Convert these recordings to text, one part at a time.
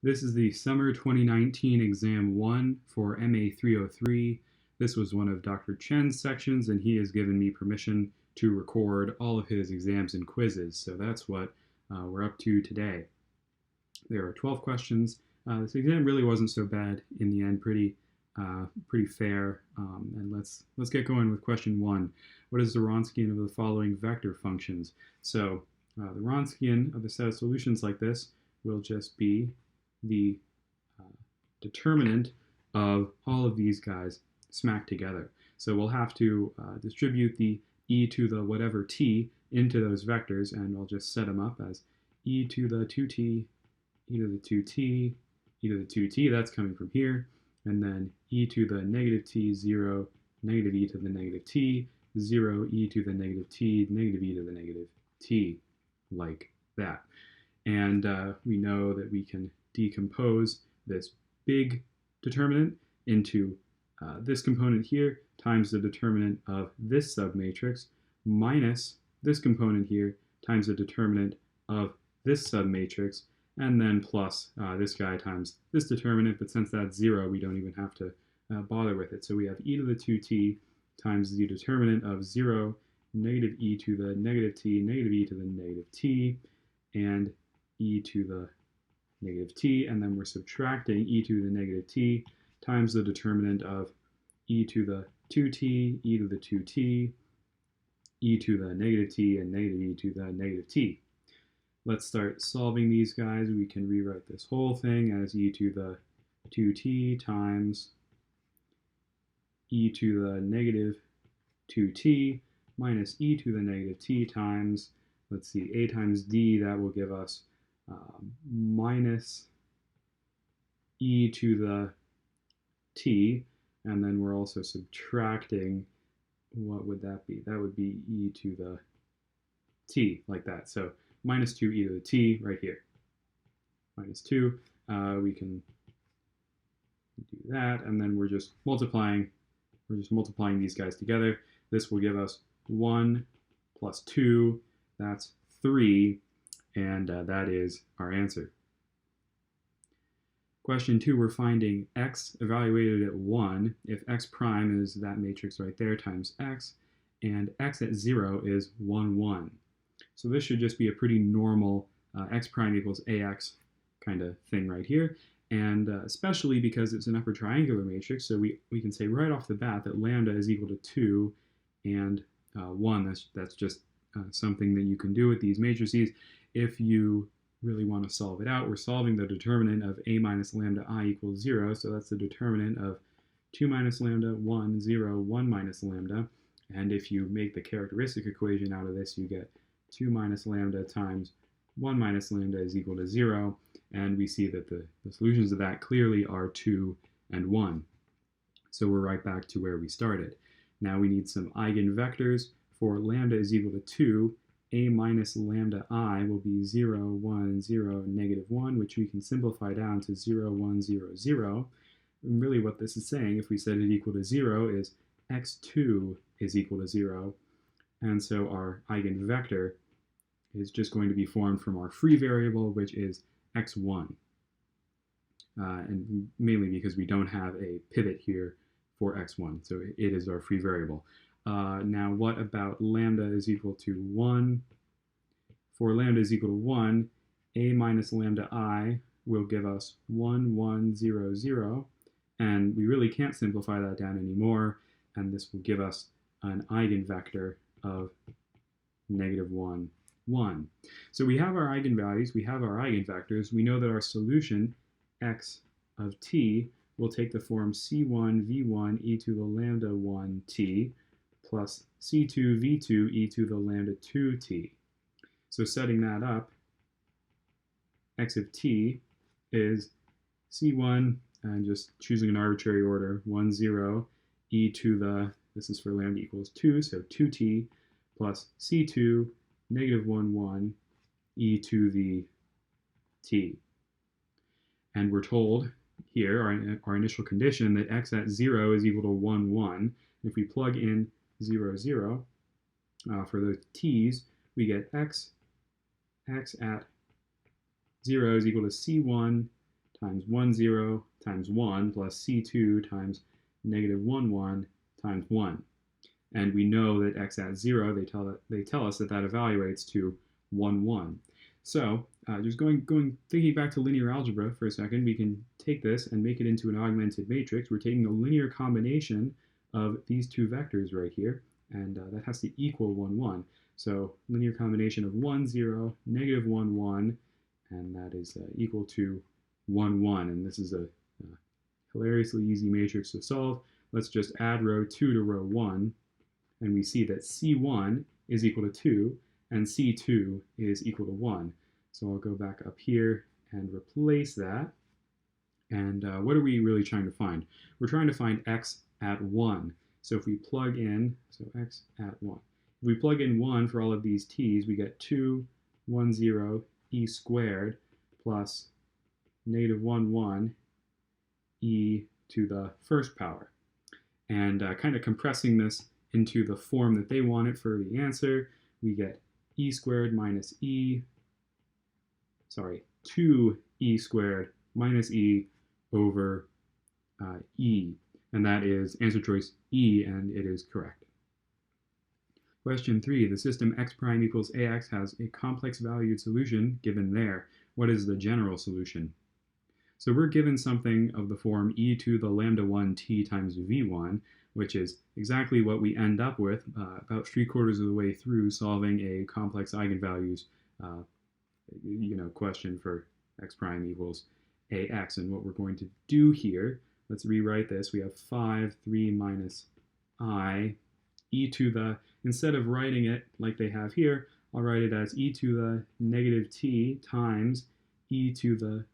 This is the Summer 2019 Exam 1 for MA 303. This was one of Dr. Chen's sections, and he has given me permission to record all of his exams and quizzes, so that's what we're up to today. There are 12 questions. This exam really wasn't so bad in the end, pretty fair. And let's get going with question 1. What is the Wronskian of the following vector functions? So the Wronskian of a set of solutions like this will just be the determinant of all of these guys smacked together. So we'll have to distribute the e to the whatever t into those vectors, and I'll just set them up as e to the 2t, e to the 2t, e to the 2t, that's coming from here, and then e to the negative t, 0, negative e to the negative t, 0, e to the negative t, negative e to the negative t, like that. And we know that we can decompose this big determinant into this component here times the determinant of this submatrix minus this component here times the determinant of this submatrix, and then plus this guy times this determinant, but since that's 0, we don't even have to bother with it. So we have e to the 2t times the determinant of 0, negative e to the negative t, negative e to the negative t, and e to the negative t, and then we're subtracting e to the negative t times the determinant of e to the 2t, e to the 2t, e to the negative t, and negative e to the negative t. Let's start solving these guys. We can rewrite this whole thing as e to the 2t times e to the negative 2t minus e to the negative t times, let's see, a times d, that will give us minus e to the t, and then we're also subtracting, what would that be? That would be e to the t, like that. So minus 2 e to the t right here. Minus 2, we can do that, and then we're just multiplying these guys together. This will give us 1 plus 2, that's 3, and that is our answer. Question 2, we're finding x evaluated at 1 if x prime is that matrix right there times x, and x at 0 is 1, 1. So this should just be a pretty normal x prime equals ax kind of thing right here, and especially because it's an upper triangular matrix, so we can say right off the bat that lambda is equal to 2 and 1. That's just something that you can do with these matrices. If you really want to solve it out, we're solving the determinant of a minus lambda I equals 0, so that's the determinant of 2 minus lambda, 1, 0, 1 minus lambda, and if you make the characteristic equation out of this, you get 2 minus lambda times 1 minus lambda is equal to 0, and we see that the solutions of that clearly are 2 and 1. So we're right back to where we started. Now we need some eigenvectors. For lambda is equal to 2, a minus lambda I will be 0, 1, 0, negative 1, which we can simplify down to 0, 1, 0, 0. And really what this is saying, if we set it equal to 0, is x2 is equal to 0. And so our eigenvector is just going to be formed from our free variable, which is x1. And mainly because we don't have a pivot here for x1, so it is our free variable. Now what about lambda is equal to 1? For lambda is equal to 1, a minus lambda I will give us 1, 1, 0, 0, and we really can't simplify that down anymore, and this will give us an eigenvector of negative 1, 1. So we have our eigenvalues, we have our eigenvectors, we know that our solution, x of t, will take the form c1 v1 e to the lambda 1t plus c2 v2 e to the lambda 2t. So setting that up, x of t is c1, and just choosing an arbitrary order, 1, 0, e to the, this is for lambda equals 2, so 2t, plus c2, negative 1, 1, e to the t. And we're told here, our initial condition, that x at 0 is equal to 1, 1. If we plug in 0, 0 for those t's, we get x at 0 is equal to c1 times 1, 0 times 1 plus C2 times negative 1, 1 times 1. And we know that x at 0, they tell us that that evaluates to 1, 1. So just thinking back to linear algebra for a second, we can take this and make it into an augmented matrix. We're taking a linear combination of these two vectors right here, and that has to equal 1, 1. So linear combination of 1, 0, negative 1, 1, and that is equal to 1, 1. And this is a hilariously easy matrix to solve. Let's just add row 2 to row 1, and we see that C1 is equal to 2, and C2 is equal to 1. So I'll go back up here and replace that. And what are we really trying to find? We're trying to find x at 1. So if we plug in, so x at 1. If we plug in 1 for all of these t's, we get 2, 1, 0, e squared plus negative 1, 1, e to the first power. And kind of compressing this into the form that they wanted for the answer, we get e squared minus 2e squared minus e over e. And that is answer choice E, and it is correct. Question 3, the system x prime equals ax has a complex valued solution given there. What is the general solution? So we're given something of the form e to the lambda 1 t times v1, which is exactly what we end up with about 3/4 of the way through solving a complex eigenvalues question for x prime equals ax. And what we're going to do here, let's rewrite this. We have 5, 3 minus I, e to the, instead of writing it like they have here, I'll write it as e to the negative t times e to the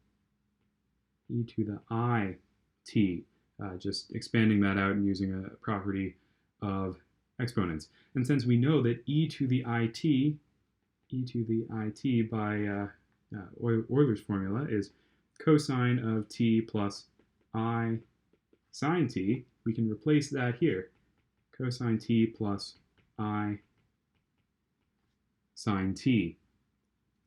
I t, just expanding that out and using a property of exponents. And since we know that e to the it by Euler's formula is cosine of t plus I sine t, we can replace that here. Cosine t plus I sine t,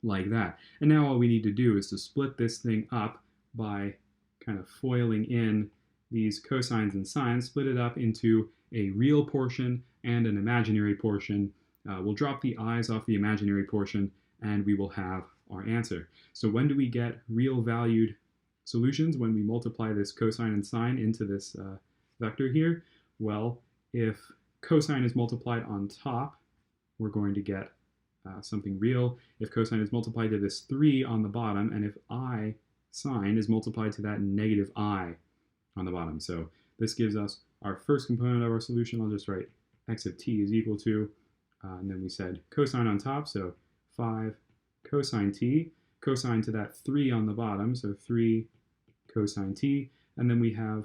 like that. And now all we need to do is to split this thing up by kind of foiling in these cosines and sines, split it up into a real portion and an imaginary portion. We'll drop the i's off the imaginary portion, and we will have our answer. So when do we get real valued solutions? When we multiply this cosine and sine into this vector here? Well, if cosine is multiplied on top, we're going to get something real. If cosine is multiplied to this 3 on the bottom, and if I sine is multiplied to that negative I on the bottom. So this gives us our first component of our solution. I'll just write x of t is equal to, and then we said cosine on top, so 5 cosine t, cosine to that 3 on the bottom, so 3 cosine t, and then we have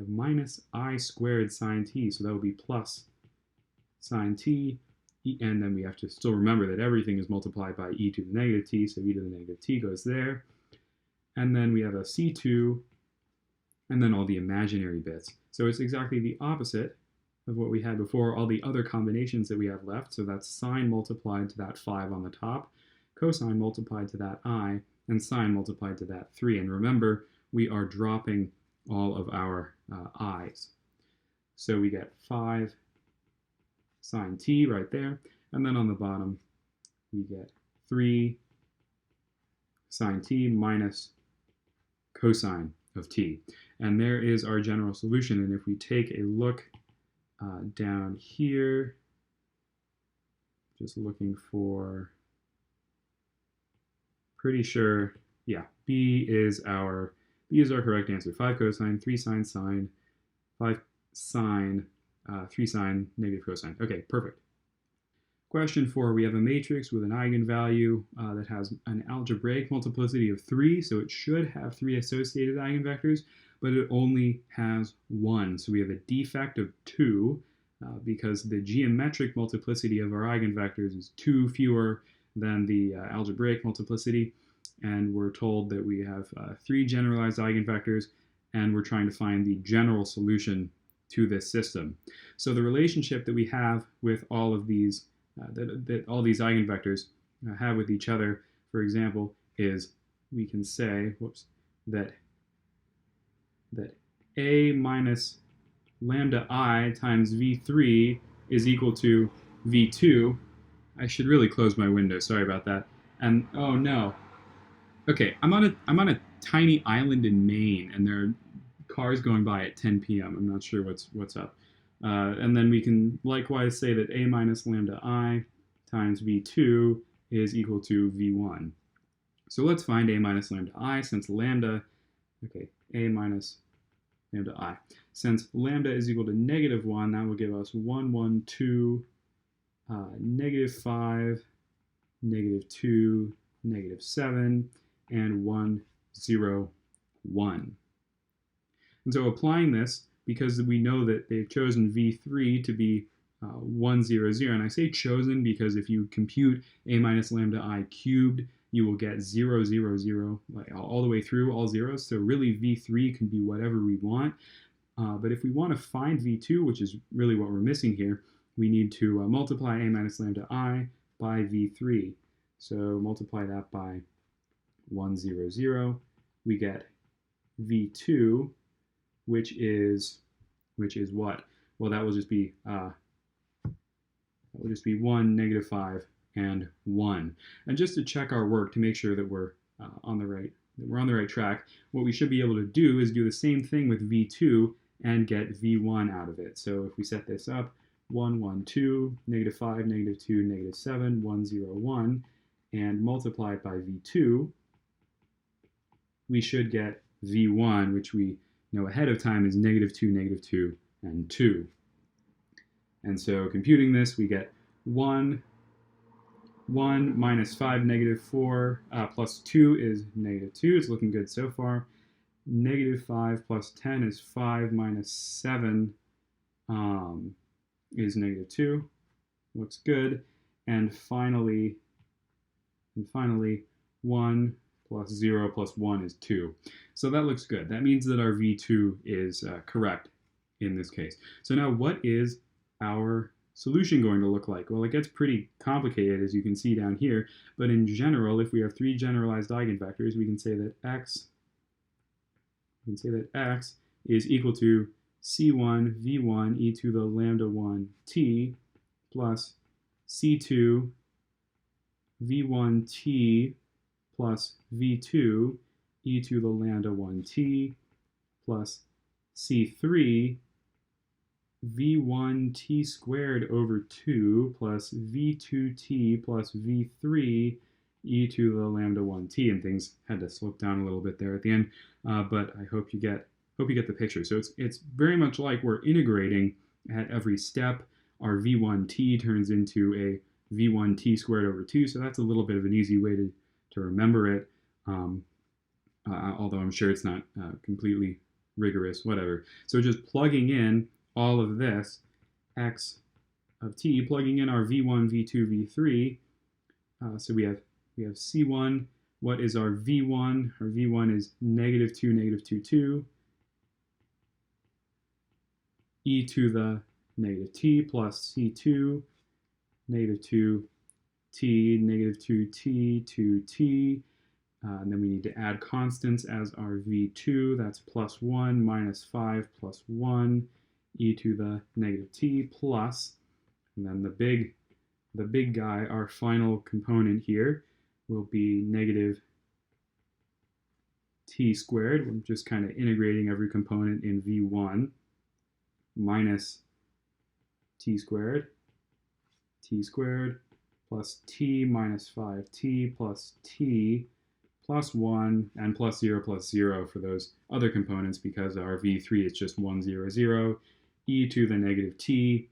minus I squared sine t, so that would be plus sine t, and then we have to still remember that everything is multiplied by e to the negative t, so e to the negative t goes there. And then we have a c2, and then all the imaginary bits. So it's exactly the opposite of what we had before, all the other combinations that we have left. So that's sine multiplied to that 5 on the top, cosine multiplied to that I, and sine multiplied to that 3. And remember, we are dropping all of our i's. So we get 5 sine t right there, and then on the bottom we get 3 sine t minus cosine of t. And there is our general solution. And if we take a look down here, just looking for, pretty sure, yeah, B is our correct answer. 5 cosine, 3 sine sine, 5 sine, 3 sine, negative cosine. Okay, perfect. Question 4, we have a matrix with an eigenvalue that has an algebraic multiplicity of 3, so it should have 3 associated eigenvectors, but it only has 1. So we have a defect of 2 because the geometric multiplicity of our eigenvectors is 2 fewer than the algebraic multiplicity, and we're told that we have 3 generalized eigenvectors, and we're trying to find the general solution to this system. So the relationship that we have with all of these that all these eigenvectors have with each other, for example, is we can say, that A minus lambda I times V3 is equal to V2. I should really close my window. Sorry about that. And oh no. Okay, I'm on a tiny island in Maine, and there are cars going by at 10 p.m. I'm not sure what's up. And then we can likewise say that A minus lambda I times V2 is equal to V1. So let's find A minus lambda I, since lambda, okay, A minus lambda I. Since lambda is equal to -1, that will give us 1, 1, 2, -5, -2, -7, and 1, 0, 1. And so applying this, because we know that they've chosen V3 to be 1, 0, 0, and I say chosen because if you compute A minus lambda I cubed, you will get 0, 0, 0, like all the way through, all zeros. So really V3 can be whatever we want. But if we want to find V2, which is really what we're missing here, we need to multiply A minus lambda I by V3. So multiply that by 1, 0, 0. We get V2, which is what? Well, that will just be 1, -5, and 1. And just to check our work to make sure that we're on the right track, what we should be able to do is do the same thing with V2 and get V1 out of it. So if we set this up, 1, 1, 2, -5, -2, -7, 1, 0, 1, and multiply it by V2, we should get V1, which we know ahead of time is -2, -2, and 2. And so computing this, we get 1 minus 5, -4, plus 2 is -2. It's looking good so far. -5 plus 10 is 5 minus 7 is -2. Looks good. And finally, 1 plus 0 plus 1 is 2. So that looks good. That means that our V2 is correct in this case. So now what is our solution going to look like? Well, it gets pretty complicated, as you can see down here, but in general, if we have 3 generalized eigenvectors, we can say that x is equal to C1 V1 e to the lambda 1 t plus C2 V1 t plus V2 e to the lambda 1 t plus C3 V1 t squared over 2 plus V2t plus V3 e to the lambda 1 t, and things had to slope down a little bit there at the end, but I hope you get the picture. So it's very much like we're integrating at every step. Our V1t turns into a V1t squared over 2, so that's a little bit of an easy way to remember it, although I'm sure it's not completely rigorous, whatever. So just plugging in all of this, x of t, plugging in our V1, V2, V3, so we have C1. What is our V1? Our V1 is -2, -2, 2, e to the -t plus C2, -2t, -2t, 2t, and then we need to add constants as our V2. That's +1 minus 5 plus 1 e to the -t plus, and then the big guy, our final component here, will be -t squared. We're just kind of integrating every component in V1 minus t squared plus t minus 5t plus t plus 1 and plus 0 for those other components, because our V3 is just 1, 0, 0, e to the -t.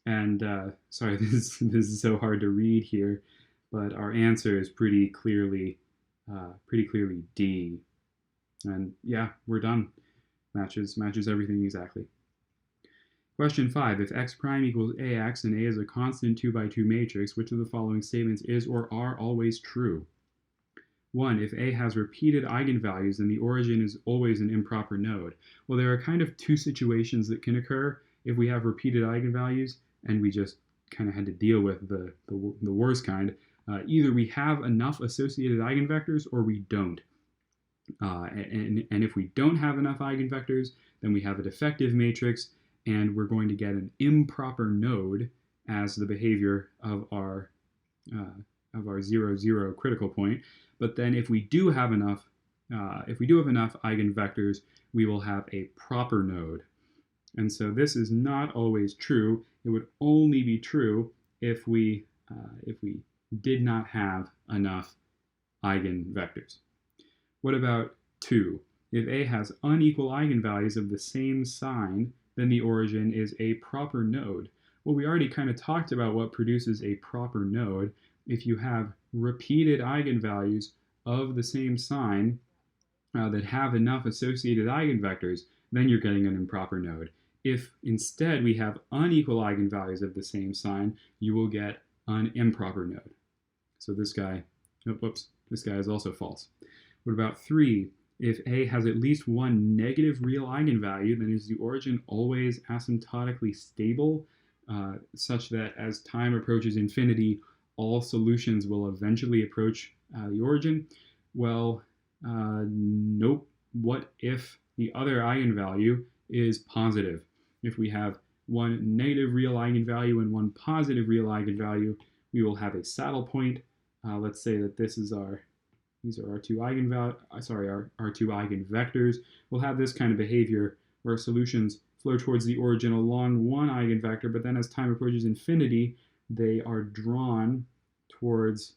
And sorry, this is so hard to read here, but our answer is pretty clearly D. And yeah, we're done. Matches everything exactly. Question 5. If x prime equals ax and A is a constant 2 by 2 matrix, which of the following statements is or are always true? 1. If A has repeated eigenvalues, then the origin is always an improper node. Well, there are kind of two situations that can occur if we have repeated eigenvalues, and we just kind of had to deal with the worst kind. Either we have enough associated eigenvectors or we don't. And if we don't have enough eigenvectors, then we have a defective matrix, and we're going to get an improper node as the behavior of our 0, 0 critical point. But then if we do have enough eigenvectors, we will have a proper node. And so this is not always true. It would only be true if we did not have enough eigenvectors. What about 2? If A has unequal eigenvalues of the same sign, then the origin is a proper node. Well, we already kind of talked about what produces a proper node. If you have repeated eigenvalues of the same sign that have enough associated eigenvectors, then you're getting an improper node. If instead we have unequal eigenvalues of the same sign, you will get an improper node. So this guy is also false. What about 3? If A has at least one negative real eigenvalue, then is the origin always asymptotically stable, such that as time approaches infinity, all solutions will eventually approach the origin? Well, nope. What if the other eigenvalue is positive? If we have one negative real eigenvalue and one positive real eigenvalue, we will have a saddle point. Let's say that these are our two eigenvectors. We'll have this kind of behavior where solutions flow towards the origin along one eigenvector, but then as time approaches infinity, they are drawn towards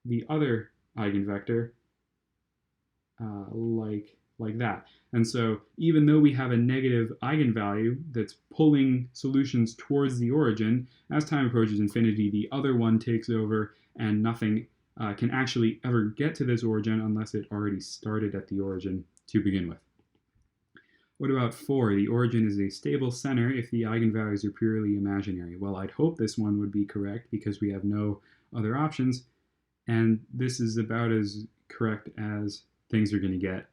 the other eigenvector, like that. And so even though we have a negative eigenvalue that's pulling solutions towards the origin, as time approaches infinity, the other one takes over, and nothing can actually ever get to this origin unless it already started at the origin to begin with. What about 4? The origin is a stable center if the eigenvalues are purely imaginary. Well, I'd hope this one would be correct because we have no other options, and this is about as correct as things are going to get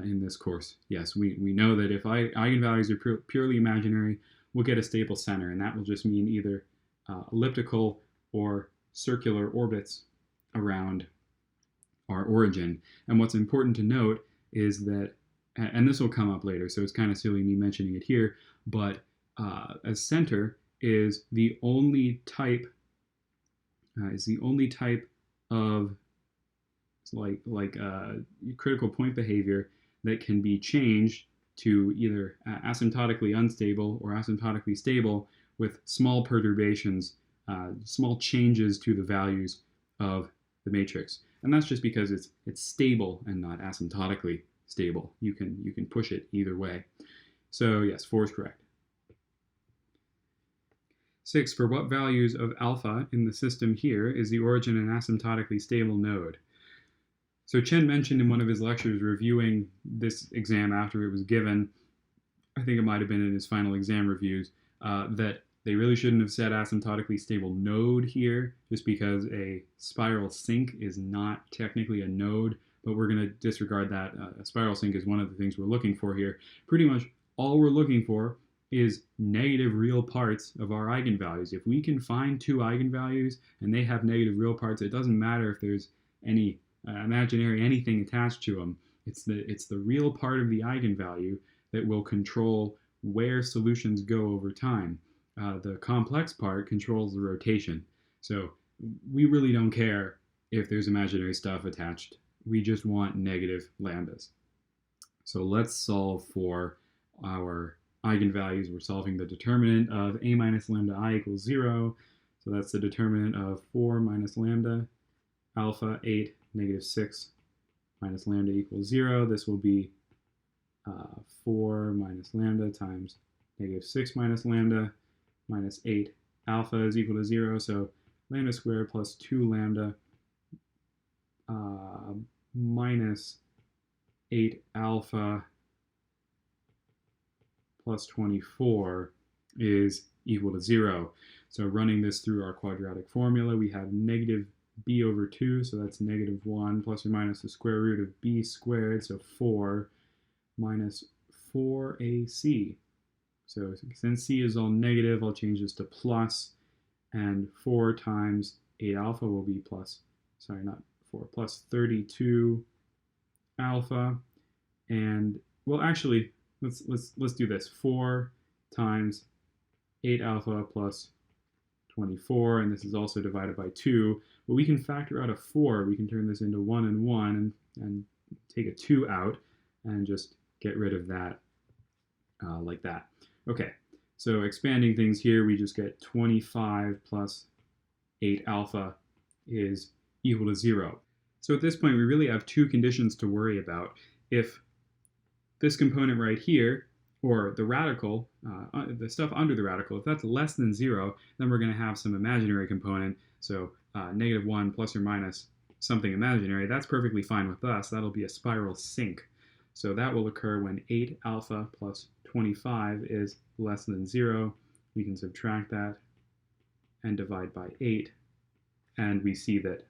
in this course. Yes, we know that if eigenvalues are purely imaginary, we'll get a stable center, and that will just mean either elliptical or circular orbits around our origin. And what's important to note is that, and this will come up later, so it's kind of silly me mentioning it here, but a center is the only type of critical point behavior that can be changed to either asymptotically unstable or asymptotically stable with small perturbations, small changes to the values of the matrix. And that's just because it's stable and not asymptotically stable. You can push it either way. So yes, 4 is correct. 6, for what values of alpha in the system here is the origin an asymptotically stable node? So Chen mentioned in one of his lectures reviewing this exam after it was given, I think it might have been in his final exam reviews, that they really shouldn't have said asymptotically stable node here, just because a spiral sink is not technically a node, but we're going to disregard that. A spiral sink is one of the things we're looking for here. Pretty much all we're looking for is negative real parts of our eigenvalues. If we can find 2 eigenvalues and they have negative real parts, it doesn't matter if there's any imaginary anything attached to them. It's the real part of the eigenvalue that will control where solutions go over time. The complex part controls the rotation. So we really don't care if there's imaginary stuff attached. We just want negative lambdas. So let's solve for our eigenvalues. We're solving the determinant of a minus lambda I equals 0. So that's the determinant of 4 minus lambda alpha 8 negative 6 minus lambda equals 0. This will be 4 minus lambda times negative 6 minus lambda minus 8 alpha is equal to 0. So lambda squared plus 2 lambda minus 8 alpha plus 24 is equal to 0. So running this through our quadratic formula, we have negative b over 2, so that's negative 1 plus or minus the square root of b squared, so 4 minus 4ac. So since c is all negative, I'll change this to plus, and 4 times 8 alpha will be plus 32 alpha, and well, actually, let's do this. 4 times 8 alpha plus 24, and this is also divided by 2. But we can factor out a 4. We can turn this into 1 and 1 and take a 2 out and just get rid of that like that. Okay, so expanding things here, we just get 25 plus 8 alpha is equal to 0. So at this point, we really have two conditions to worry about. If this component right here, or the radical, the stuff under the radical, if that's less than 0, then we're going to have some imaginary component. So -1 plus or minus something imaginary. That's perfectly fine with us. That'll be a spiral sink. So that will occur when 8 alpha plus 25 is less than 0. We can subtract that and divide by 8. And we see that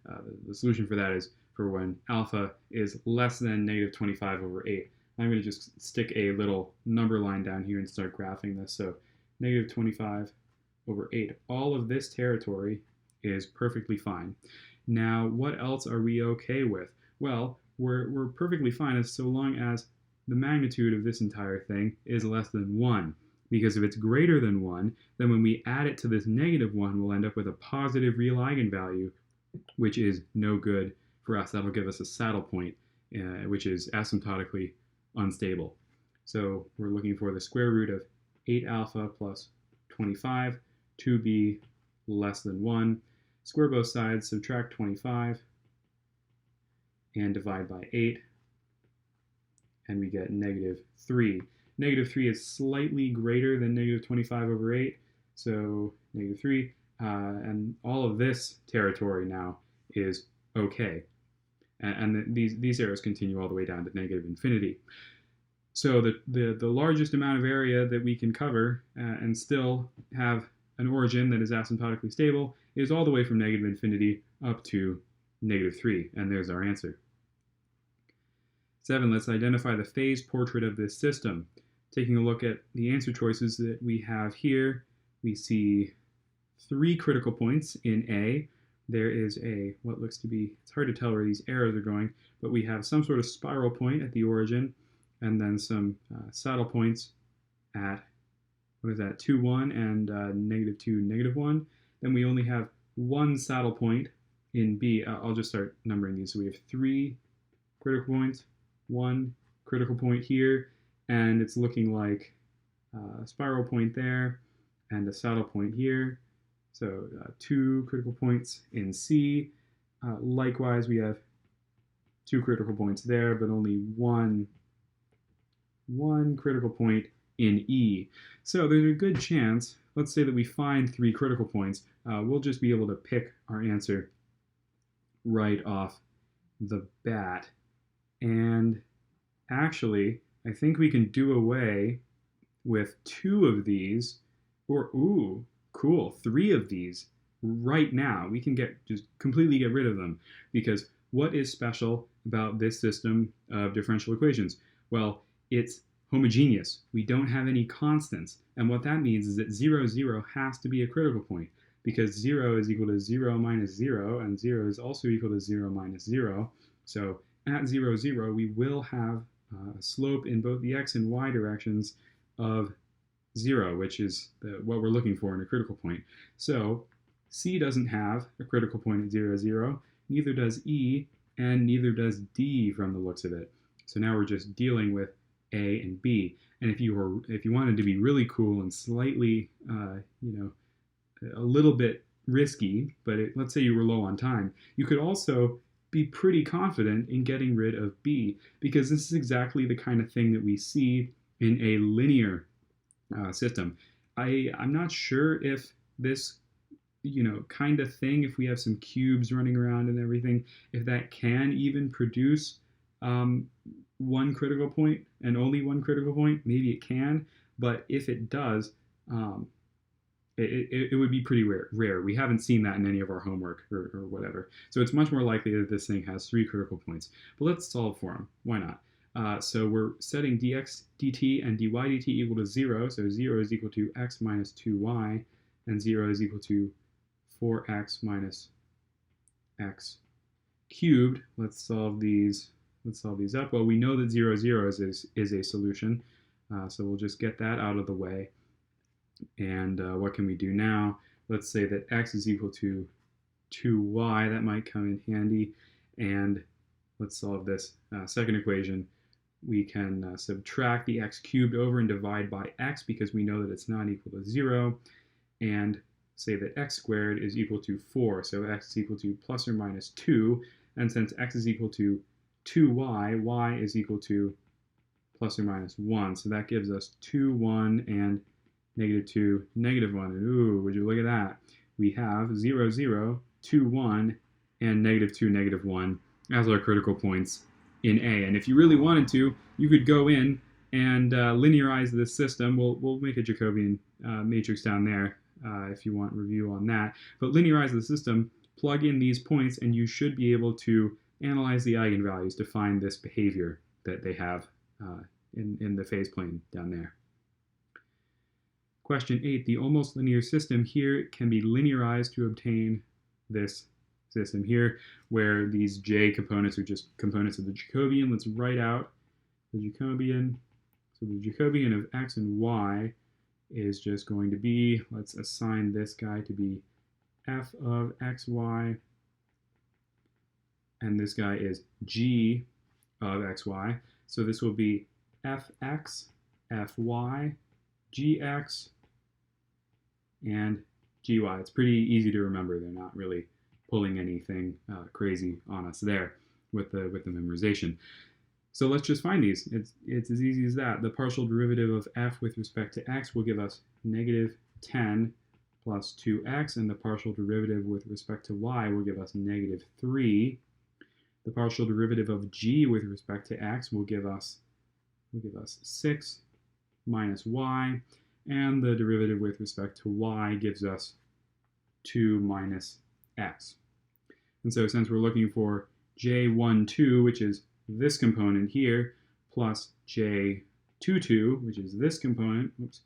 the solution for that is for when alpha is less than -25 over 8. I'm going to just stick a little number line down here and start graphing this. So -25 over 8. All of this territory is perfectly fine. Now, what else are we okay with? Well, we're perfectly fine as so long as the magnitude of this entire thing is less than 1. Because if it's greater than 1, then when we add it to this -1, we'll end up with a positive real eigenvalue, which is no good for us. That'll give us a saddle point, which is asymptotically unstable. So we're looking for the square root of 8 alpha plus 25 to be less than 1. Square both sides, subtract 25, and divide by 8, and we get -3. -3 is slightly greater than -25 over 8, so -3, and all of this territory now is okay. And these arrows continue all the way down to -infinity. So the largest amount of area that we can cover and still have an origin that is asymptotically stable is all the way from -infinity up to -3, and there's our answer. 7, let's identify the phase portrait of this system. Taking a look at the answer choices that we have here, we see 3 critical points in A. There is what looks to be, it's hard to tell where these arrows are going, but we have some sort of spiral point at the origin, and then some saddle points at, 2, 1, and -2, -1. Then we only have 1 saddle point in B. I'll just start numbering these. So we have 3 critical points, 1 critical point here, and it's looking like a spiral point there, and a saddle point here. So 2 critical points in C. Likewise, we have 2 critical points there, but only one critical point in E. So there's a good chance, let's say that we find 3 critical points, we'll just be able to pick our answer right off the bat. And actually, I think we can do away with 2 of these, or ooh, cool, 3 of these right now. We can just completely get rid of them, because what is special about this system of differential equations? Well, it's homogeneous. We don't have any constants, and what that means is that 0, 0 has to be a critical point, because 0 is equal to 0 minus 0, and 0 is also equal to 0 minus 0. So at 0, 0, we will have a slope in both the x and y directions of 0, which is what we're looking for in a critical point. So C doesn't have a critical point at 0, 0, neither does E, and neither does D from the looks of it. So now we're just dealing with A and B. And if you wanted to be really cool and slightly, a little bit risky, but let's say you were low on time, you could also be pretty confident in getting rid of B, because this is exactly the kind of thing that we see in a linear system. I'm not sure if this kind of thing, if we have some cubes running around and everything, if that can even produce 1 critical point and only 1 critical point. Maybe it can, but if it does, it would be pretty rare. We haven't seen that in any of our homework or whatever. So it's much more likely that this thing has 3 critical points. But let's solve for them. Why not? So we're setting dx dt and dy dt equal to 0. So 0 is equal to x minus 2y, and 0 is equal to 4x minus x cubed. Let's solve these let's solve these up. Well, we know that 0, 0 is a solution, so we'll just get that out of the way. And what can we do now? Let's say that x is equal to 2y. That might come in handy. And let's solve this second equation. We can subtract the x cubed over and divide by x because we know that it's not equal to 0. And say that x squared is equal to 4. So x is equal to plus or minus 2. And since x is equal to 2y, y is equal to plus or minus 1. So that gives us 2, 1, and negative 2, negative 1. Ooh, would you look at that? We have 0, 0, 2, 1, and negative 2, negative 1 as our critical points in A. And if you really wanted to, you could go in and linearize this system. We'll make a Jacobian matrix down there if you want review on that. But linearize the system, plug in these points, and you should be able to analyze the eigenvalues to find this behavior that they have in the phase plane down there. Question 8, the almost linear system here can be linearized to obtain this system here, where these j components are just components of the Jacobian. Let's write out the Jacobian. So the Jacobian of x and y is just going to be, let's assign this guy to be f of xy, and this guy is g of xy. So this will be fx, fy, gx, and gy. It's pretty easy to remember. They're not really pulling anything crazy on us there with the memorization. So let's just find these. It's as easy as that. The partial derivative of f with respect to x will give us negative 10 plus 2x, and the partial derivative with respect to y will give us negative 3. The partial derivative of g with respect to x will give us 6 minus y, and the derivative with respect to y gives us 2 minus x. And so since we're looking for j12, which is this component here, plus j22, which is this component, oops,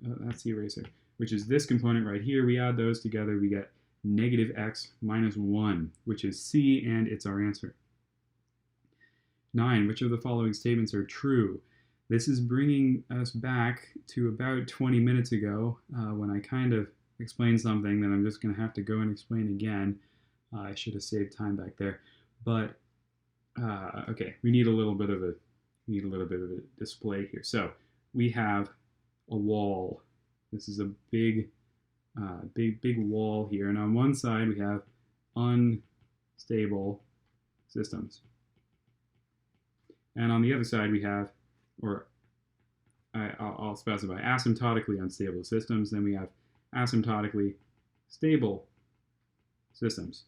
that's the eraser, which is this component right here, we add those together, we get negative x minus 1, which is C, and it's our answer. 9, which of the following statements are true? This is bringing us back to about 20 minutes ago when I kind of explained something that I'm just going to have to go and explain again. I should have saved time back there, but okay, we need a little bit of a display here. So we have a wall. This is a big wall here, and on one side we have unstable systems, and on the other side we have, or I'll specify, asymptotically unstable systems. Then we have asymptotically stable systems,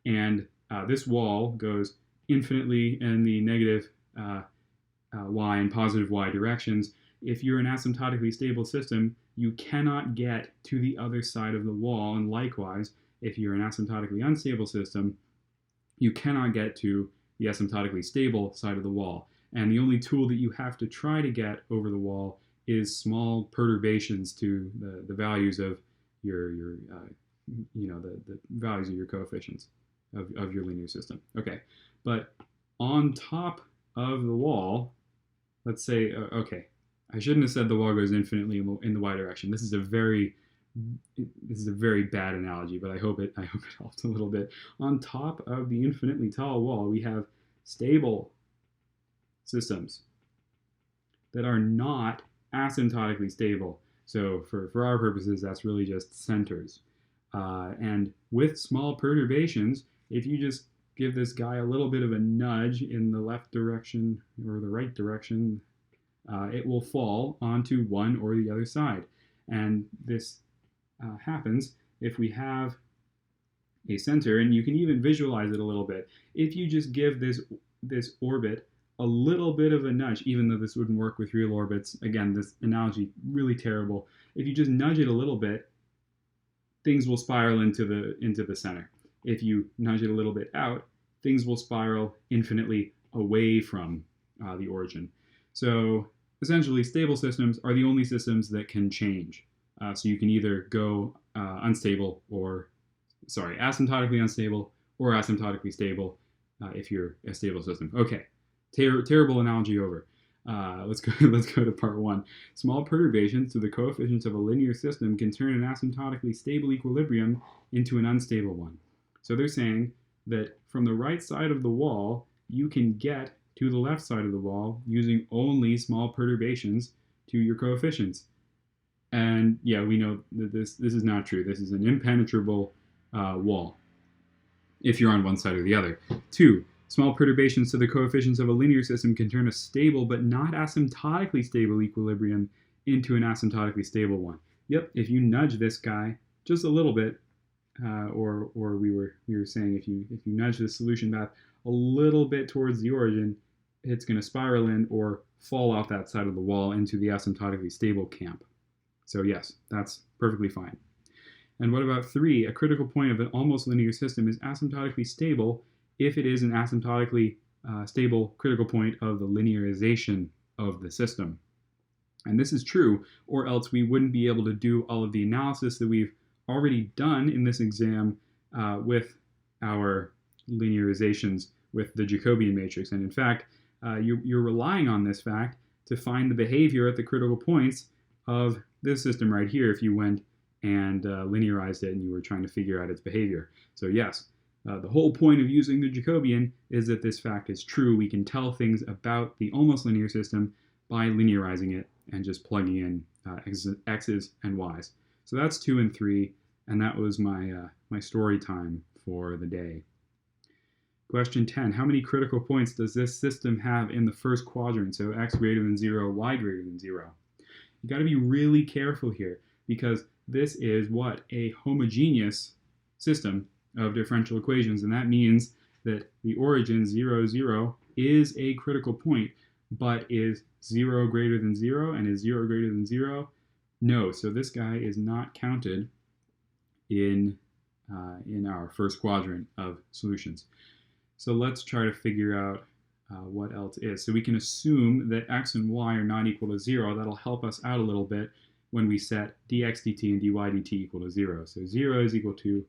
and this wall goes infinitely in the negative y and positive y directions. If you're an asymptotically stable system, you cannot get to the other side of the wall, and likewise, if you're an asymptotically unstable system, you cannot get to the asymptotically stable side of the wall. And the only tool that you have to try to get over the wall is small perturbations to the values of your the values of your coefficients of your linear system. Okay, but on top of the wall, let's say, okay, I shouldn't have said the wall goes infinitely in the y direction. This is a very bad analogy, but I hope it helped a little bit. On top of the infinitely tall wall, we have stable systems that are not asymptotically stable. So for our purposes, that's really just centers. And with small perturbations, if you just give this guy a little bit of a nudge in the left direction or the right direction, it will fall onto one or the other side. And this happens if we have a center, and you can even visualize it a little bit. If you just give this orbit a little bit of a nudge, even though this wouldn't work with real orbits, again, this analogy really terrible. If you just nudge it a little bit, things will spiral into the center. If you nudge it a little bit out, things will spiral infinitely away from the origin. So essentially, stable systems are the only systems that can change. So you can either go asymptotically unstable or asymptotically stable. if you're a stable system. Okay, terrible analogy over. Let's go. Let's go to part one. Small perturbations to the coefficients of a linear system can turn an asymptotically stable equilibrium into an unstable one. So they're saying that from the right side of the wall, you can get to the left side of the wall using only small perturbations to your coefficients. And yeah, we know that this is not true. This is an impenetrable wall if you're on one side or the other. 2. Small perturbations to the coefficients of a linear system can turn a stable but not asymptotically stable equilibrium into an asymptotically stable one. Yep, if you nudge this guy just a little bit, or we were saying if you nudge the solution path a little bit towards the origin, it's going to spiral in or fall off that side of the wall into the asymptotically stable camp. So yes, that's perfectly fine. And what about 3? A critical point of an almost linear system is asymptotically stable if it is an asymptotically stable critical point of the linearization of the system. And this is true, or else we wouldn't be able to do all of the analysis that we've already done in this exam with our linearizations with the Jacobian matrix. And in fact, you're relying on this fact to find the behavior at the critical points of this system right here if you went and linearized it and you were trying to figure out its behavior. So yes, the whole point of using the Jacobian is that this fact is true. We can tell things about the almost linear system by linearizing it and just plugging in x's and y's. So that's 2 and 3, and that was my story time for the day. Question 10, how many critical points does this system have in the first quadrant? So x greater than 0, y greater than 0. You got to be really careful here because this is what? A homogeneous system of differential equations, and that means that the origin 0, 0 is a critical point, but is 0 greater than 0 and is 0 greater than 0? No, so this guy is not counted in our first quadrant of solutions. So let's try to figure out what else is. So we can assume that x and y are not equal to 0. That'll help us out a little bit when we set dx dt and dy dt equal to 0. So 0 is equal to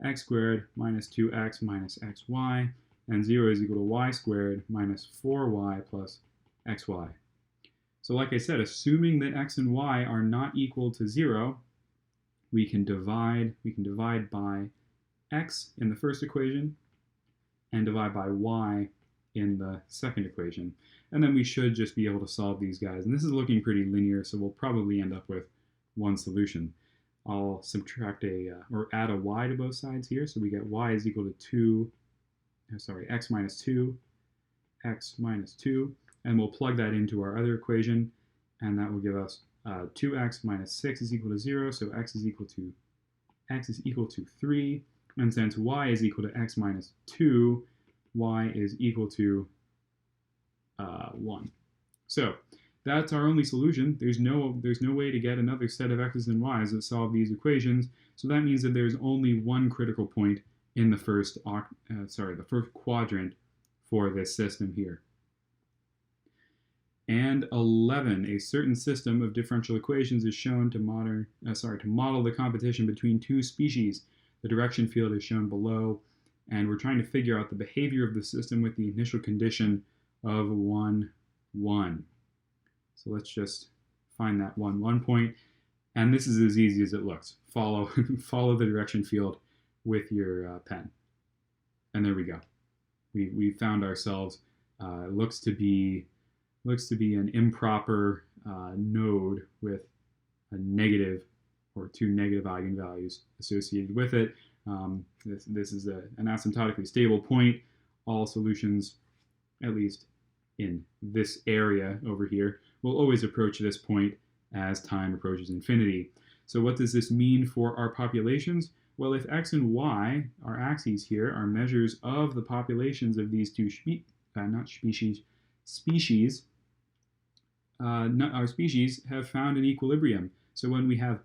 x squared minus 2x minus xy, and 0 is equal to y squared minus 4y plus xy. So like I said, assuming that x and y are not equal to 0, we can divide by x in the first equation and divide by y in the second equation. And then we should just be able to solve these guys. And this is looking pretty linear, so we'll probably end up with one solution. I'll subtract or add a y to both sides here. So we get y is equal to x minus 2, x minus 2. And we'll plug that into our other equation, and that will give us 2x minus 6 is equal to 0, so x is equal to 3. And since y is equal to x minus 2, y is equal to 1. So that's our only solution. There's no way to get another set of x's and y's that solve these equations. So that means that there's only one critical point in the first quadrant for this system here. And 11, a certain system of differential equations is shown to model the competition between two species. The direction field is shown below, and we're trying to figure out the behavior of the system with the initial condition of 1, 1. So let's just find that 1, 1 point, and this is as easy as it looks. Follow the direction field with your pen, and there we go. We found ourselves. Looks to be an improper node with a negative or two negative eigenvalues associated with it. This is an asymptotically stable point. All solutions, at least in this area over here, will always approach this point as time approaches infinity. So what does this mean for our populations? Well, if x and y, our axes here, are measures of the populations of these two species, our species have found an equilibrium. So when we have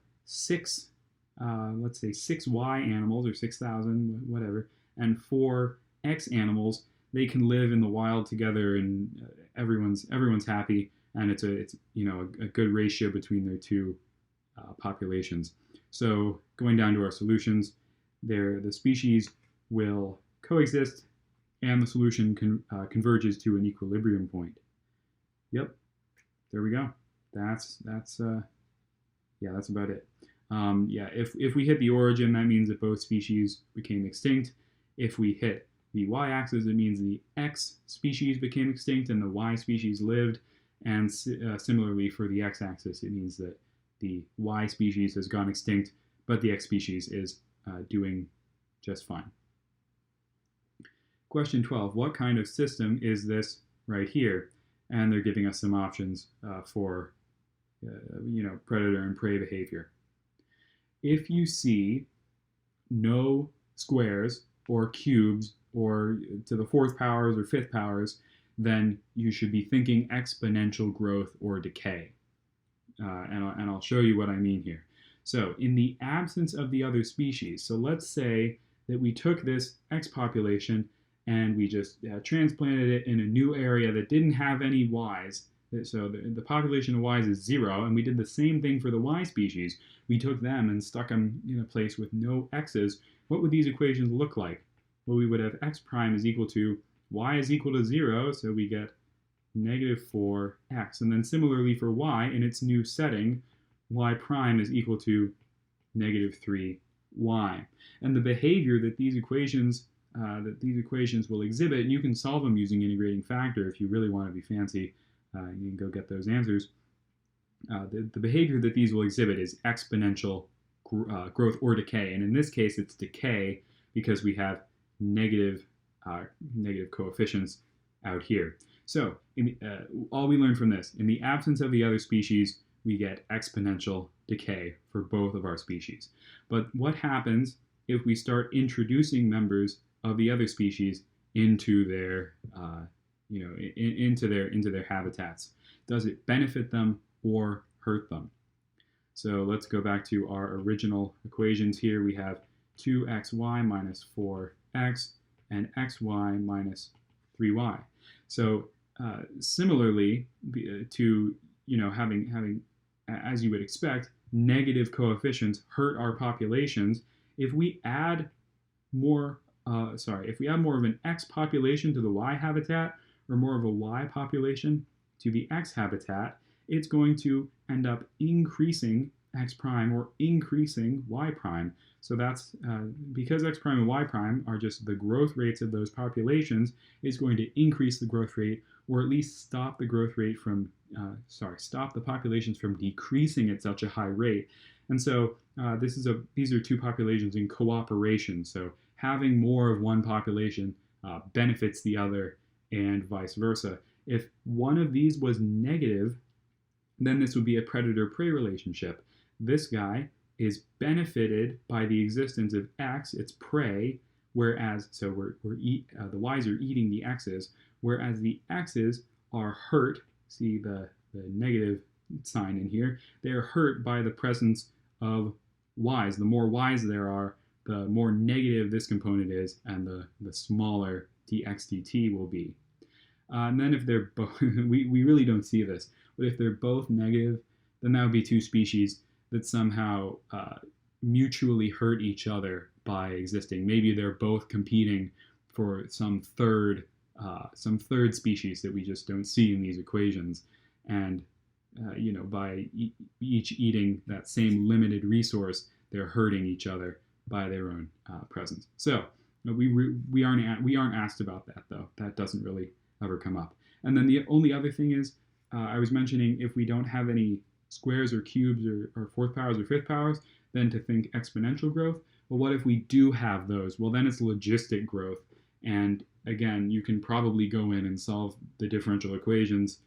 let's say 6 y animals, or 6,000, whatever, and 4 x animals, they can live in the wild together, and everyone's happy, and it's a good ratio between their two populations. So going down to our solutions, the species will coexist and the solution converges to an equilibrium point. Yep, there we go. That's about it. If we hit the origin, that means that both species became extinct. If we hit the y-axis, it means the X species became extinct and the Y species lived. And similarly for the x-axis, it means that the Y species has gone extinct, but the X species is doing just fine. Question 12, what kind of system is this right here? And they're giving us some options for predator and prey behavior. If you see no squares or cubes or to the fourth powers or fifth powers, then you should be thinking exponential growth or decay. And I'll show you what I mean here. So in the absence of the other species, so let's say that we took this X population and we just transplanted it in a new area that didn't have any Ys. So the population of Ys is 0, and we did the same thing for the Y species. We took them and stuck them in a place with no X's. What would these equations look like? Well, we would have X prime is equal to Y is equal to 0, so we get negative 4X. And then similarly for Y, in its new setting, Y prime is equal to negative 3Y. And the behavior that these equations will exhibit, and you can solve them using integrating factor if you really want to be fancy. You can go get those answers. The behavior that these will exhibit is exponential growth or decay. And in this case, it's decay because we have negative coefficients out here. So all we learned from this, in the absence of the other species, we get exponential decay for both of our species. But what happens if we start introducing members of the other species into their into their habitats? Does it benefit them or hurt them? So let's go back to our original equations here. We have 2xy minus 4x and xy minus 3y. So similarly to having as you would expect, negative coefficients hurt our populations. If we add more of an X population to the Y habitat, or more of a Y population to the X habitat, it's going to end up increasing X prime or increasing Y prime. So that's because X prime and Y prime are just the growth rates of those populations, it's going to increase the growth rate, or at least stop the growth rate from, stop the populations from decreasing at such a high rate. And so these are two populations in cooperation. So having more of one population benefits the other, and vice versa. If one of these was negative, then this would be a predator-prey relationship. This guy is benefited by the existence of X, its prey, whereas the Y's are eating the X's, whereas the X's are hurt. See the negative sign in here. They are hurt by the presence of Y's. The more Y's there are, the more negative this component is, and the smaller dx dt will be. And then if they're both, we really don't see this, but if they're both negative, then that would be two species that somehow mutually hurt each other by existing. Maybe they're both competing for some third species that we just don't see in these equations, and by each eating that same limited resource, they're hurting each other by their own presence. So we aren't asked about that, though. That doesn't really ever come up. And then the only other thing is, I was mentioning if we don't have any squares or cubes or fourth powers or fifth powers, then to think exponential growth. Well, what if we do have those? Well, then it's logistic growth. And again, you can probably go in and solve the differential equations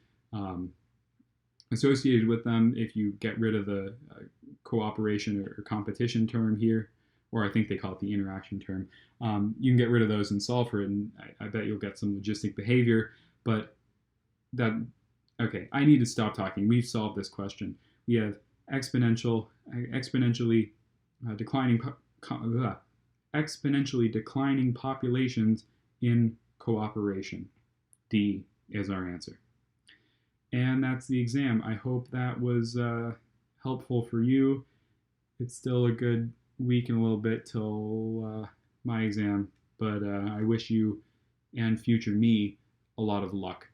associated with them if you get rid of the cooperation or competition term here, or I think they call it the interaction term. You can get rid of those and solve for it, and I bet you'll get some logistic behavior. But okay, I need to stop talking. We've solved this question. We have exponentially declining populations in cooperation. D is our answer. And that's the exam. I hope that was helpful for you. It's still a good week and a little bit till my exam, but I wish you and future me a lot of luck